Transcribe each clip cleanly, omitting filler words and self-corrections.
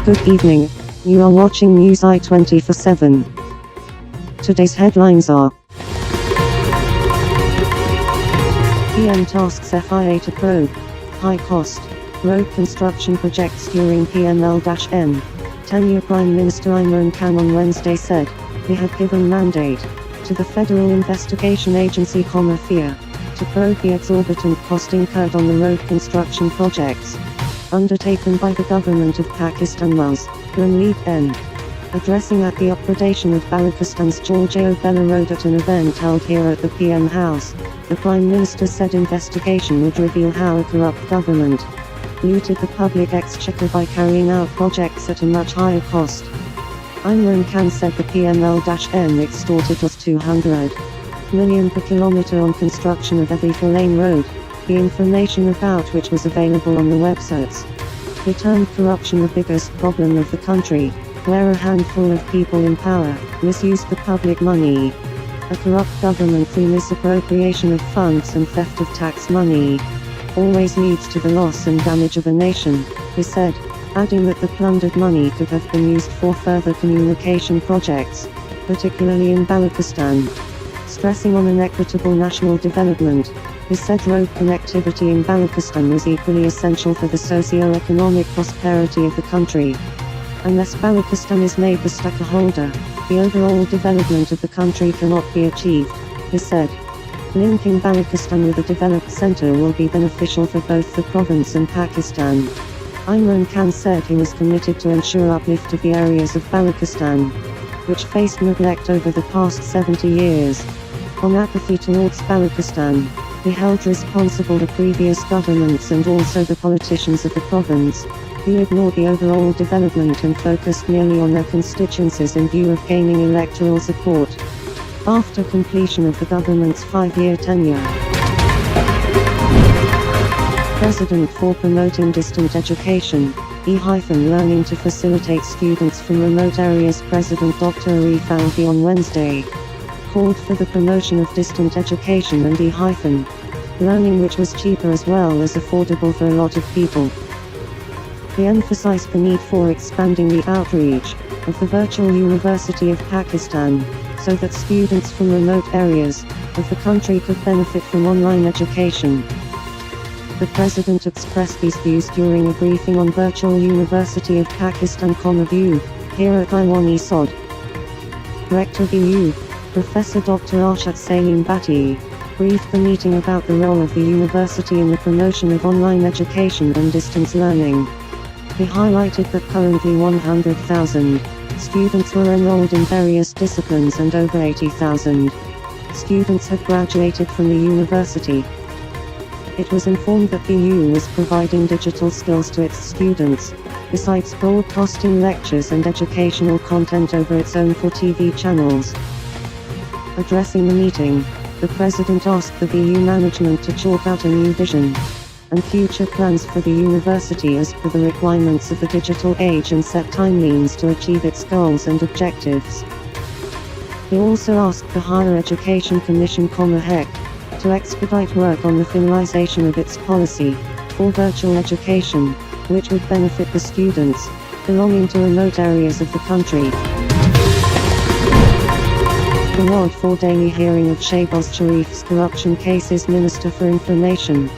Good evening, you are watching Newsi 24/7. Today's headlines are: PM tasks FIA to probe high cost road construction projects during PML-N. Tenure Prime Minister Imran Khan on Wednesday said, "We have given mandate to the Federal Investigation Agency FIA to probe the exorbitant cost incurred on the road construction projects undertaken by the government of Pakistan." N. Addressing at the upgradation of Balochistan's Giorgio Bella Road at an event held here at the PM House, the Prime Minister said investigation would reveal how a corrupt government looted the public exchequer by carrying out projects at a much higher cost. Imran Khan said the PML-N extorted us 200 million per kilometre on construction of every 4-lane road, the information about which was available on the websites. He termed corruption the biggest problem of the country, where a handful of people in power misused the public money. A corrupt government through misappropriation of funds and theft of tax money always leads to the loss and damage of a nation, he said, adding that the plundered money could have been used for further communication projects, particularly in Balochistan. Stressing on an equitable national development, he said road connectivity in Balochistan was equally essential for the socio-economic prosperity of the country. Unless Balochistan is made the stakeholder, the overall development of the country cannot be achieved, he said. Linking Balochistan with a developed center will be beneficial for both the province and Pakistan. Imran Khan said he was committed to ensure uplift of the areas of Balochistan, which faced neglect over the past 70 years. On apathy towards Balochistan, he held responsible the previous governments and also the politicians of the province, who ignored the overall development and focused merely on their constituencies in view of gaining electoral support. After completion of the government's 5-year tenure, President for promoting distant education, e-learning to facilitate students from remote areas. President Dr. Arif Alvi on Wednesday called for the promotion of distant education and e-learning, which was cheaper as well as affordable for a lot of people. He emphasized the need for expanding the outreach of the virtual University of Pakistan, so that students from remote areas of the country could benefit from online education. The President expressed these views during a briefing on Virtual University of Pakistan view, here at Iwani Sod. Rector VU, Professor Dr. Arshad Salim Bhatti, briefed the meeting about the role of the university in the promotion of online education and distance learning. He highlighted that currently 100,000 students were enrolled in various disciplines and over 80,000 students have graduated from the university. It was informed that VU was providing digital skills to its students, besides broadcasting lectures and educational content over its own 4 TV channels. Addressing the meeting, the President asked the VU management to chalk out a new vision and future plans for the university as per the requirements of the digital age and set timelines to achieve its goals and objectives. He also asked the Higher Education Commission (HEC) to expedite work on the finalization of its policy for virtual education, which would benefit the students belonging to remote areas of the country. The Ward 4 daily hearing of Shehbaz Sharif's corruption cases. Minister for Information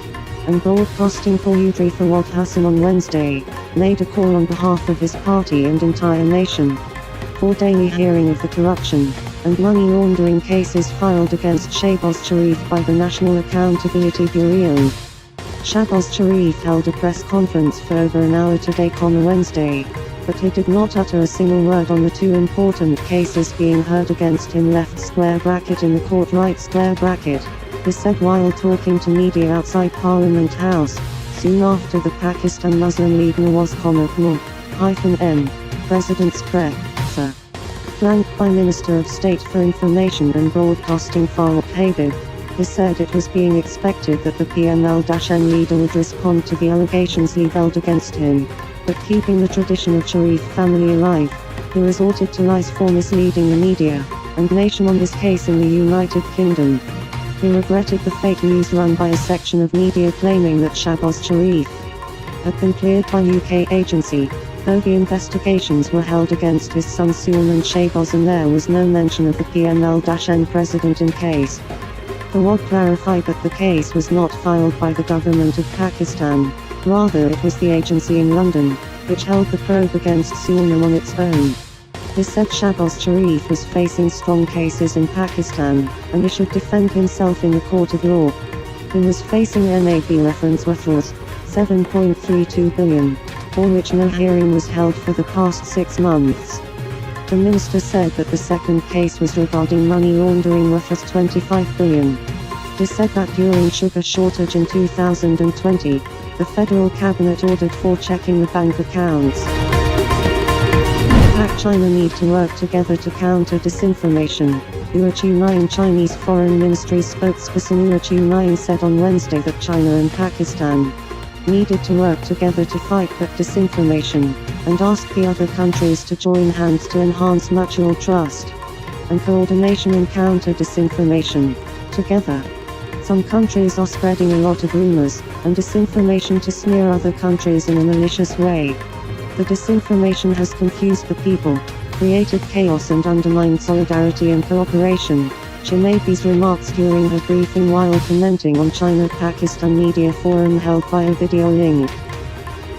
and Broadcasting Udri Fawad Hassan on Wednesday made a call on behalf of his party and entire nation for daily hearing of the corruption and money laundering cases filed against Shehbaz Sharif by the National Accountability Bureau. Shehbaz Sharif held a press conference for over an hour today Wednesday, but he did not utter a single word on the 2 important cases being heard against him. In the court he said while talking to media outside Parliament House, soon after the Pakistan Muslim League Nawaz N. President's presser, flanked by Minister of State for Information and Broadcasting Farooq Habib, he said it was being expected that the PML-N leader would respond to the allegations leveled against him, but keeping the tradition of Sharif family alive, he resorted to lies for misleading the media and nation on this case in the United Kingdom. He regretted the fake news run by a section of media claiming that Shehbaz Sharif had been cleared by UK agency Though the investigations were held against his son Sulman Shahbaz and there was no mention of the PML-N president in case. The WAD clarified that the case was not filed by the government of Pakistan, rather it was the agency in London, which held the probe against Sulman on its own. This said Shahbaz Sharif was facing strong cases in Pakistan, and he should defend himself in the court of law. He was facing NAB reference worth $7.32 billion, for which no hearing was held for the past 6 months. The minister said that the second case was regarding money laundering worth $25 billion. He said that during sugar shortage in 2020, the federal cabinet ordered for checking the bank accounts. China need to work together to counter disinformation. Hua Chunying Chinese Foreign Ministry spokesperson Hua Chunying said on Wednesday that China and Pakistan needed to work together to fight back disinformation, and asked the other countries to join hands to enhance mutual trust and coordination in counter disinformation. Together, some countries are spreading a lot of rumors and disinformation to smear other countries in a malicious way. The disinformation has confused the people, created chaos and undermined solidarity and cooperation. She made these remarks during her briefing while commenting on China-Pakistan Media Forum held via video link.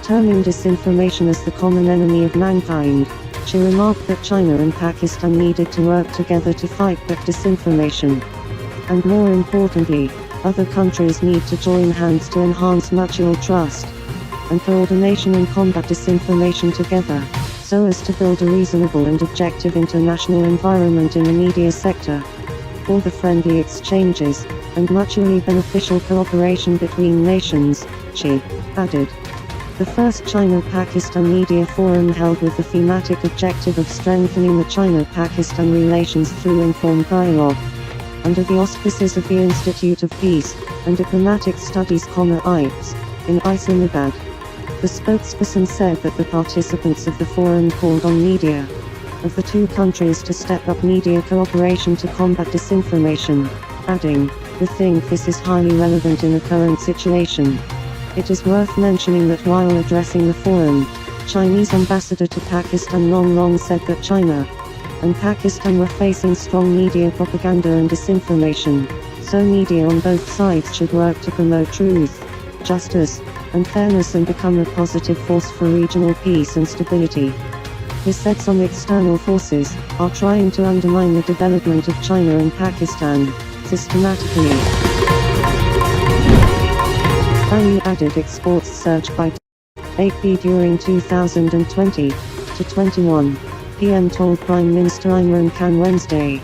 Terming disinformation as the common enemy of mankind, she remarked that China and Pakistan needed to work together to fight back disinformation. And more importantly, other countries need to join hands to enhance mutual trust and coordination and combat disinformation together, so as to build a reasonable and objective international environment in the media sector for the friendly exchanges and mutually beneficial cooperation between nations, she added. The first China-Pakistan Media Forum held with the thematic objective of strengthening the China-Pakistan relations through informed dialogue, under the auspices of the Institute of Peace and Diplomatic Studies, IPS, in Islamabad. The spokesperson said that the participants of the forum called on media of the two countries to step up media cooperation to combat disinformation, adding, "We think this is highly relevant in the current situation." It is worth mentioning that while addressing the forum, Chinese ambassador to Pakistan Long said that China and Pakistan were facing strong media propaganda and disinformation, so media on both sides should work to promote truth, justice, and fairness and become a positive force for regional peace and stability. He said some external forces are trying to undermine the development of China and Pakistan systematically. Value-added exports surged by 8% during 2020-21, PM told Prime Minister Imran Khan Wednesday.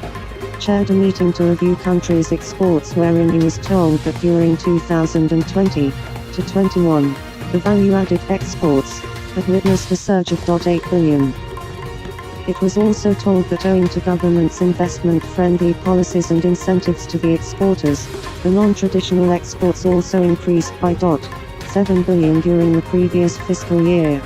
Chaired a meeting to review countries' exports wherein he was told that during 2020-21, the value-added exports had witnessed a surge of $8 billion. It was also told that owing to government's investment-friendly policies and incentives to the exporters, the non-traditional exports also increased by $7 billion during the previous fiscal year.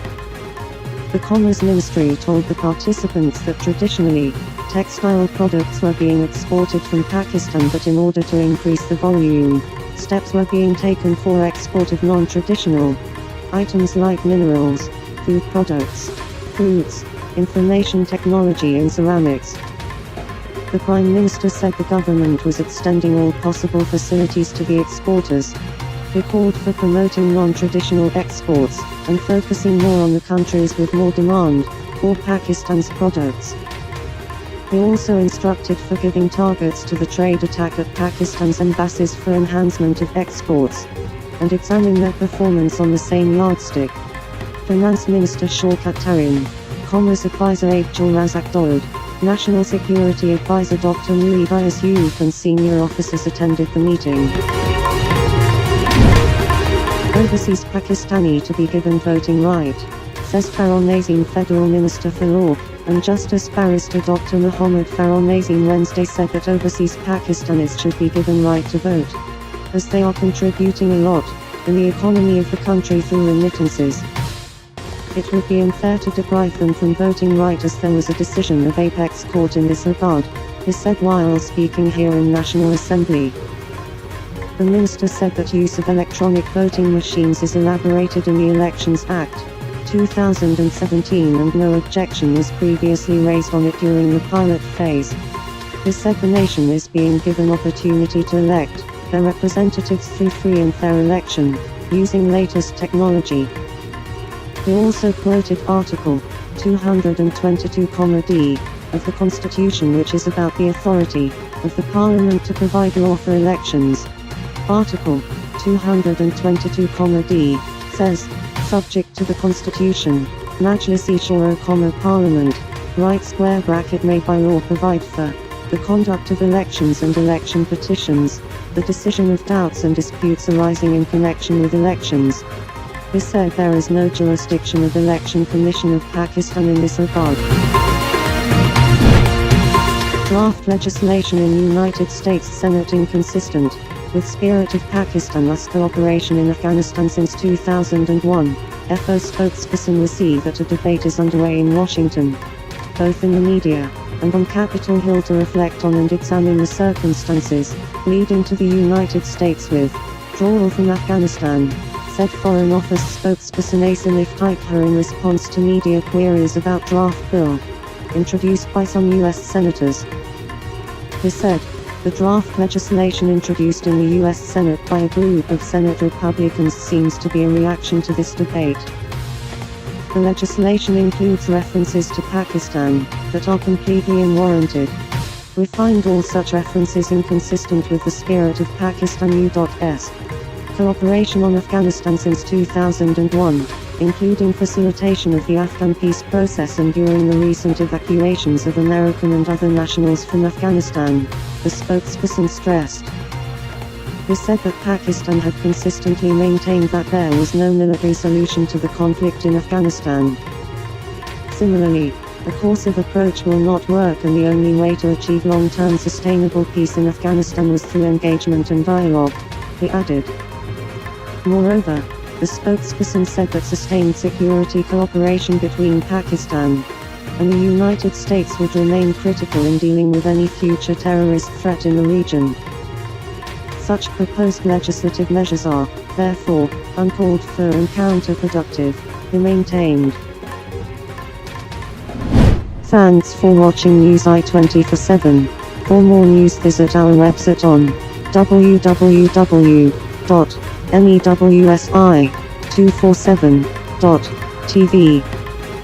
The Commerce Ministry told the participants that traditionally, textile products were being exported from Pakistan, but in order to increase the volume, steps were being taken for export of non-traditional items like minerals, food products, fruits, information technology and ceramics. The Prime Minister said the government was extending all possible facilities to the exporters. He called for promoting non-traditional exports and focusing more on the countries with more demand for Pakistan's products. He also instructed for giving targets to the trade attack at Pakistan's embassies for enhancement of exports and examine their performance on the same yardstick. Finance Minister Shaukat Tarin, Commerce Advisor Abdul Razak Daud, National Security Advisor Dr. Muiz Youth and senior officers attended the meeting. Overseas Pakistani to be given voting right, says Farrokh Nazim. Federal Minister for Law and Justice Barrister Dr. Muhammad Farrokh Nazim Wednesday said that overseas Pakistanis should be given right to vote, as they are contributing a lot in the economy of the country through remittances. It would be unfair to deprive them from voting right, as there was a decision of Apex Court in this regard, he said while speaking here in National Assembly. The minister said that use of electronic voting machines is elaborated in the Elections Act 2017 and no objection was previously raised on it during the pilot phase. This said the nation is being given opportunity to elect their representatives through free and fair election, using latest technology. He also quoted Article 222(d) of the Constitution, which is about the authority of the Parliament to provide law for elections. Article 222(d) says, subject to the Constitution, Majlis-e Shura, Parliament, right square bracket may by law provide for the conduct of elections and election petitions, the decision of doubts and disputes arising in connection with elections. This said there is no jurisdiction of Election Commission of Pakistan in this regard. Draft legislation in United States Senate inconsistent with spirit of Pakistan-less cooperation in Afghanistan since 2001. FO spokesperson Newsi that a debate is underway in Washington, both in the media and on Capitol Hill, to reflect on and examine the circumstances leading to the United States withdrawal from Afghanistan, said Foreign Office spokesperson Asif Tikha in response to media queries about draft bill introduced by some U.S. senators. He said, the draft legislation introduced in the U.S. Senate by a group of Senate Republicans seems to be a reaction to this debate. The legislation includes references to Pakistan that are completely unwarranted. We find all such references inconsistent with the spirit of Pakistan U.S. cooperation on Afghanistan since 2001, including facilitation of the Afghan peace process and during the recent evacuations of American and other nationals from Afghanistan, the spokesperson stressed. This said that Pakistan had consistently maintained that there was no military solution to the conflict in Afghanistan. Similarly, a coercive approach will not work, and the only way to achieve long-term sustainable peace in Afghanistan was through engagement and dialogue, he added. Moreover, the spokesperson said that sustained security cooperation between Pakistan and the United States would remain critical in dealing with any future terrorist threat in the region. Such proposed legislative measures are, therefore, uncalled for and counterproductive, he maintained. Thanks for watching Newsi 24/7. For more news visit our website on www.newsi247.tv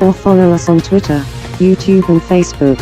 or follow us on Twitter, YouTube and Facebook.